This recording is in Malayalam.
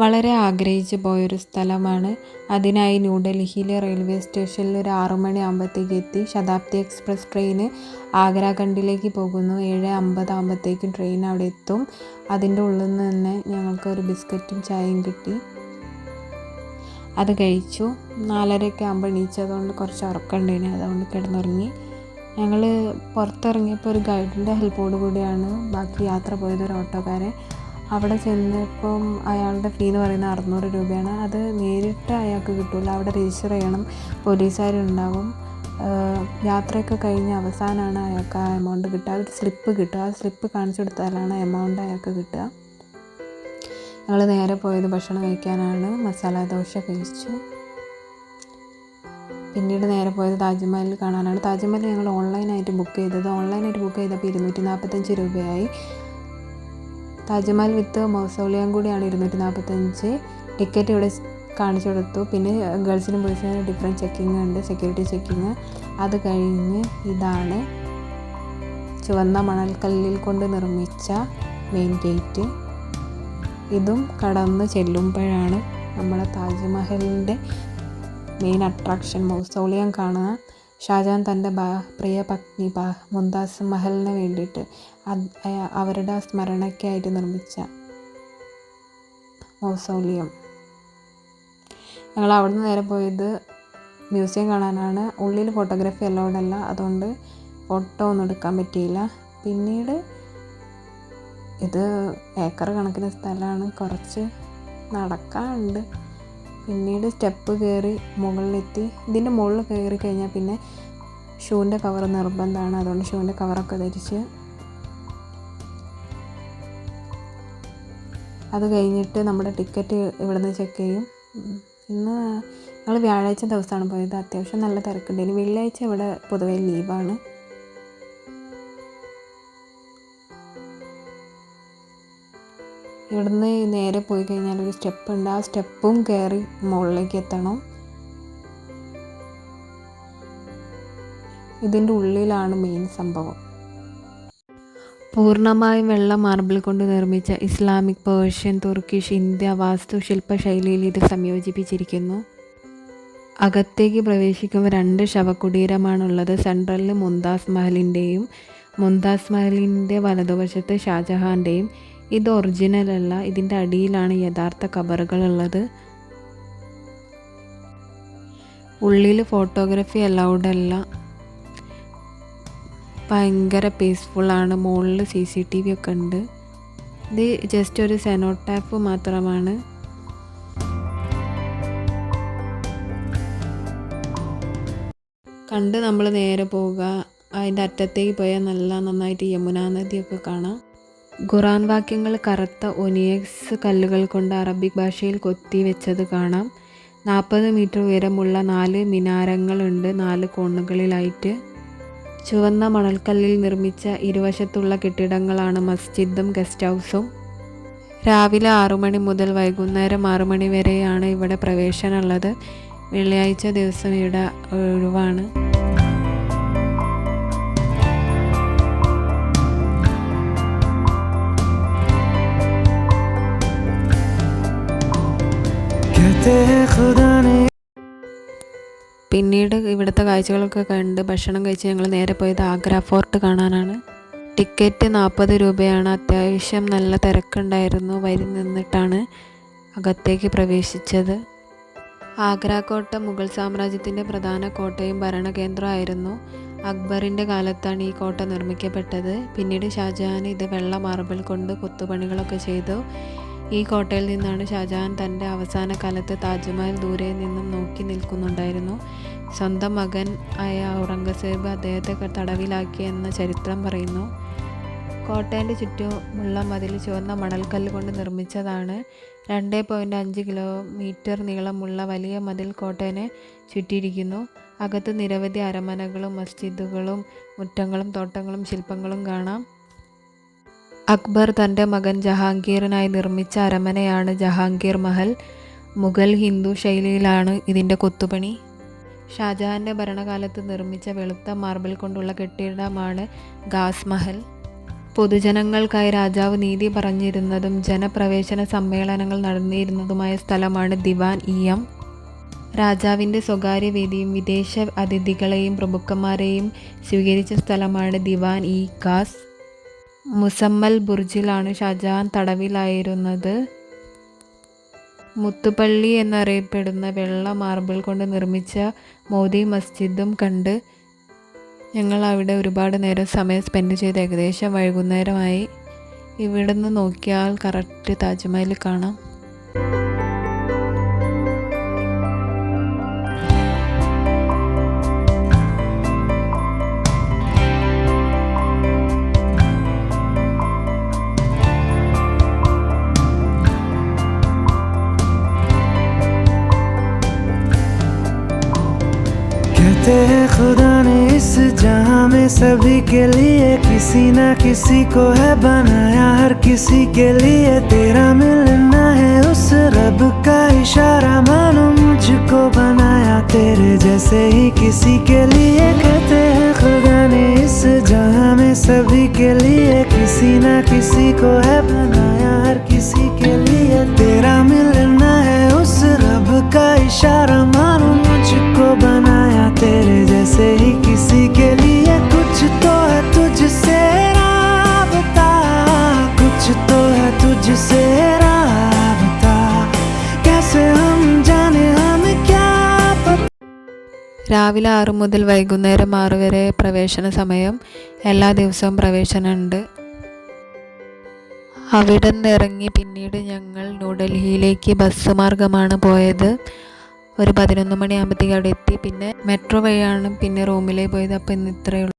വളരെ ആഗ്രഹിച്ചു പോയൊരു സ്ഥലമാണ്. അതിനായി ന്യൂഡൽഹിയിലെ റെയിൽവേ സ്റ്റേഷനിൽ ഒരു 6 മണിയാകുമ്പോഴത്തേക്ക് എത്തി. ശതാബ്ദി എക്സ്പ്രസ് ട്രെയിന് ആഗ്രാഖണ്ഡിലേക്ക് പോകുന്നു. 7:50 ആകുമ്പോഴത്തേക്കും ട്രെയിൻ അവിടെ എത്തും. അതിൻ്റെ ഉള്ളിൽ നിന്ന് തന്നെ ഞങ്ങൾക്ക് ഒരു ബിസ്ക്കറ്റും ചായയും കിട്ടി. അത് കഴിച്ചു. 4:30 ആകുമ്പോൾ എണീച്ചതുകൊണ്ട് കുറച്ച് ഉറക്കമുണ്ടായിരുന്നു, അതുകൊണ്ട് കിടന്നുറങ്ങി. ഞങ്ങൾ പുറത്തിറങ്ങിയപ്പോൾ ഒരു ഗൈഡിൻ്റെ ഹെൽപ്പോട് കൂടിയാണ് ബാക്കി യാത്ര പോയത്. ഒരു ഓട്ടോക്കാരൻ അവിടെ ചെന്നപ്പം അയാളുടെ ഫീ എന്ന് പറയുന്നത് 600 രൂപയാണ്. അത് നേരിട്ട് അയാൾക്ക് കിട്ടില്ല, അവിടെ രജിസ്റ്റർ ചെയ്യണം, പോലീസുകാരുണ്ടാവും. യാത്രയൊക്കെ കഴിഞ്ഞ് അവസാനമാണ് അയാൾക്ക് ആ എമൗണ്ട് കിട്ടുക. അതൊരു സ്ലിപ്പ് കിട്ടുക, ആ സ്ലിപ്പ് കാണിച്ചു കൊടുത്താലാണ് എമൗണ്ട് അയാൾക്ക് കിട്ടുക. ഞങ്ങൾ നേരെ പോയത് ഭക്ഷണം കഴിക്കാനാണ്. മസാല ദോശ കഴിച്ചു. പിന്നീട് നേരെ പോയത് താജ്മഹൽ കാണാനാണ്. താജ്മഹൽ ഞങ്ങൾ ഓൺലൈനായിട്ട് ബുക്ക് ചെയ്തത്. ഓൺലൈനായിട്ട് ബുക്ക് ചെയ്തപ്പോൾ 245 രൂപയായി. താജ്മഹൽ വിത്ത് മൗസോളിയം കൂടിയാണ് 245. ടിക്കറ്റ് ഇവിടെ കാണിച്ചു കൊടുത്തു. പിന്നെ ഗേൾസിനും ബോയ്സിനും ഡിഫറെൻറ്റ് ചെക്കിങ് ഉണ്ട്, സെക്യൂരിറ്റി ചെക്കിങ്. അത് കഴിഞ്ഞ് ഇതാണ് ചുവന്ന മണൽക്കല്ലിൽ കൊണ്ട് നിർമ്മിച്ച മെയിൻ ഗേറ്റ്. ഇതും കടന്ന് ചെല്ലുമ്പോഴാണ് നമ്മുടെ താജ്മഹലിൻ്റെ മെയിൻ അട്രാക്ഷൻ മൗസോളിയം കാണുക. ഷാജഹാൻ തൻ്റെ പ്രിയ പത്നി മുംതാസ് മഹലിന് വേണ്ടിയിട്ട് അവരുടെ സ്മരണയ്ക്കായിട്ട് നിർമ്മിച്ച മൗസോളിയം. ഞങ്ങൾ അവിടുന്ന് നേരെ പോയത് മ്യൂസിയം കാണാനാണ്. ഉള്ളിൽ ഫോട്ടോഗ്രാഫി അലൗഡ് അല്ല, അതുകൊണ്ട് ഫോട്ടോ ഒന്നും എടുക്കാൻ പറ്റിയില്ല. പിന്നീട് ഇത് ഏക്കർ കണക്കിന് സ്ഥലമാണ്, കുറച്ച് നടക്കാനുണ്ട്. പിന്നീട് സ്റ്റെപ്പ് കയറി മുകളിലെത്തി. ഇതിൻ്റെ മുകളിൽ കയറി കഴിഞ്ഞാൽ പിന്നെ ഷൂവിൻ്റെ കവർ നിർബന്ധമാണ്, അതുകൊണ്ട് ഷൂവിൻ്റെ കവറൊക്കെ ധരിച്ച് അത് കഴിഞ്ഞിട്ട് നമ്മുടെ ടിക്കറ്റ് ഇവിടെ നിന്ന് ചെക്ക് ചെയ്യും. ഇന്ന് ഞങ്ങൾ വ്യാഴാഴ്ച ദിവസമാണ് പോയത്. അത്യാവശ്യം നല്ല തിരക്കുണ്ട്. ഇനി വെള്ളിയാഴ്ച ഇവിടെ പൊതുവേ ലീവാണ്. ഇവിടുന്ന് നേരെ പോയി കഴിഞ്ഞാൽ ഒരു സ്റ്റെപ്പ് ഉണ്ട്, ആ സ്റ്റെപ്പും കയറി മുകളിലേക്ക് എത്തണം. ഇതിൻ്റെ ഉള്ളിലാണ് മെയിൻ സംഭവം. പൂർണ്ണമായും വെള്ള മാർബിൾ കൊണ്ട് നിർമ്മിച്ച ഇസ്ലാമിക്, പേർഷ്യൻ, തുർക്കിഷ്, ഇന്ത്യ വാസ്തുശില്പ ശൈലിയിൽ ഇത് സംയോജിപ്പിച്ചിരിക്കുന്നു. അകത്തേക്ക് പ്രവേശിക്കുമ്പോൾ 2 ശവകുടീരമാണുള്ളത്. സെൻട്രലിൽ മുംതാസ് മഹലിൻ്റെയും മുംതാസ് മഹലിൻ്റെ വലതുവശത്ത് ഷാജഹാൻ്റെയും. ഇത് ഒറിജിനൽ അല്ല, ഇതിൻ്റെ അടിയിലാണ് യഥാർത്ഥ ഖബറുകളുള്ളത്. ഉള്ളിൽ ഫോട്ടോഗ്രാഫി അലൗഡ് അല്ല, ഭയങ്കര പീസ്ഫുള്ളാണ്. മുകളിൽ CCTV ഒക്കെ ഉണ്ട്. ഇത് ജസ്റ്റ് ഒരു സെനോടാപ്പ് മാത്രമാണ്. കണ്ട് നമ്മൾ നേരെ പോവുക. അതിൻ്റെ അറ്റത്തേക്ക് പോയാൽ നന്നായിട്ട് യമുന നദിയൊക്കെ കാണാം. ഖുറാൻ വാക്യങ്ങൾ കറുത്ത ഒനിയക്സ് കല്ലുകൾ കൊണ്ട് അറബിക് ഭാഷയിൽ കൊത്തി വെച്ചത് കാണാം. 40 മീറ്റർ ഉയരമുള്ള 4 മിനാരങ്ങളുണ്ട്, 4 കോണുകളിലായിട്ട്. ചുവന്ന മണൽക്കല്ലിൽ നിർമ്മിച്ച ഇരുവശത്തുള്ള കെട്ടിടങ്ങളാണ് മസ്ജിദും ഗസ്റ്റ് ഹൗസും. രാവിലെ 6 മണി മുതൽ വൈകുന്നേരം 6 മണി വരെയാണ് ഇവിടെ പ്രവേശനമുള്ളത്. വെള്ളിയാഴ്ച ദിവസം ഇവിടെ ഒഴിവാണ്. പിന്നീട് ഇവിടുത്തെ കാഴ്ചകളൊക്കെ കണ്ട് ഭക്ഷണം കഴിച്ച് ഞങ്ങൾ നേരെ പോയത് ആഗ്ര ഫോർട്ട് കാണാനാണ്. ടിക്കറ്റ് 40 രൂപയാണ്. അത്യാവശ്യം നല്ല തിരക്കുണ്ടായിരുന്നു. വരി നിന്നിട്ടാണ് അകത്തേക്ക് പ്രവേശിച്ചത്. ആഗ്ര കോട്ട മുഗൾ സാമ്രാജ്യത്തിൻ്റെ പ്രധാന കോട്ടയും ഭരണകേന്ദ്രമായിരുന്നു. അക്ബറിൻ്റെ കാലത്താണ് ഈ കോട്ട നിർമ്മിക്കപ്പെട്ടത്. പിന്നീട് ഷാജഹാൻ ഇത് വെള്ള മാർബിൾ കൊണ്ട് കൊത്തുപണികളൊക്കെ ചെയ്തു. ഈ കോട്ടയിൽ നിന്നാണ് ഷാജഹാൻ തൻ്റെ അവസാന കാലത്ത് താജ്മഹൽ ദൂരെ നിന്നും നോക്കി നിൽക്കുന്നുണ്ടായിരുന്നു. സ്വന്തം മകൻ ആയ ഔറംഗസേബ് അദ്ദേഹത്തെ തടവിലാക്കിയെന്ന ചരിത്രം പറയുന്നു. കോട്ടേൻ്റെ ചുറ്റുമുള്ള മതിൽ ചുവന്ന മണൽക്കല്ല് കൊണ്ട് നിർമ്മിച്ചതാണ്. 2.5 കിലോമീറ്റർ നീളമുള്ള വലിയ മതിൽ കോട്ടേനെ ചുറ്റിയിരിക്കുന്നു. അകത്ത് നിരവധി അരമനകളും മസ്ജിദുകളും മുറ്റങ്ങളും തോട്ടങ്ങളും ശില്പങ്ങളും കാണാം. അക്ബർ തൻ്റെ മകൻ ജഹാംഗീറിനായി നിർമ്മിച്ച അരമനയാണ് ജഹാംഗീർ മഹൽ. മുഗൾ ഹിന്ദു ശൈലിയിലാണ് ഇതിൻ്റെ കൊത്തുപണി. ഷാജഹാൻ്റെ ഭരണകാലത്ത് നിർമ്മിച്ച വെളുത്ത മാർബിൾ കൊണ്ടുള്ള കെട്ടിടമാണ് ഖാസ് മഹൽ. പൊതുജനങ്ങൾക്കായി രാജാവ് നീതി പറഞ്ഞിരുന്നതും ജനപ്രവേശന സമ്മേളനങ്ങൾ നടന്നിരുന്നതുമായ സ്ഥലമാണ് ദിവാൻ ഇ എം. രാജാവിൻ്റെ സ്വകാര്യ വേദിയും വിദേശ അതിഥികളെയും പ്രഭുക്കന്മാരെയും സ്വീകരിച്ച സ്ഥലമാണ് ദിവാൻ ഇ ഖാസ്. മുസമ്മൽ ബുർജിലാണ് ഷാജഹാൻ തടവിലായിരുന്നത്. മുത്തുപള്ളി എന്നറിയപ്പെടുന്ന വെള്ള മാർബിൾ കൊണ്ട് നിർമ്മിച്ച മോദി മസ്ജിദും കണ്ട് ഞങ്ങൾ അവിടെ ഒരുപാട് നേരം സമയം സ്പെൻഡ് ചെയ്ത് ഏകദേശം വൈകുന്നേരമായി. ഇവിടെ നിന്ന് നോക്കിയാൽ കറക്റ്റ് താജ്മഹൽ കാണാം. कहते हैं खुदा ने इस जहां में सभी के लिए किसी ना किसी को है बनाया, हर किसी के लिए तेरा मिलना है उस रब का इशारा, मानो मुझको बनाया तेरे जैसे ही किसी के लिए। कहते हैं खुदा ने इस जहां में सभी के लिए किसी ना किसी को है बनाया, हर किसी के लिए तेरा मिलना है उस रब का इशारा, मानो मुझको बनाया तेरे जैसे ही किसी के लिए। कुछ तो है तुझसे राबता, कुछ तो है तुझसे राबता, कैसे हम जाने हमें क्या पता. രാവിലെ 6 മുതൽ വൈകുന്നേരം 6 വരെ പ്രവേശന സമയം. എല്ലാ ദിവസവും പ്രവേശനമുണ്ട്. അവിടെ നിന്ന് ഇറങ്ങി പിന്നീട് ഞങ്ങൾ ന്യൂഡൽഹിയിലേക്ക് ബസ് മാർഗമാണ് പോയത്. ഒരു 11 മണിയാകുമ്പോഴത്തേക്ക് അവിടെ എത്തി. പിന്നെ മെട്രോ വഴിയാണ് പിന്നെ റൂമിലേക്ക് പോയത്. അപ്പോൾ ഇന്ന് ഇത്രയേ ഉള്ളൂ.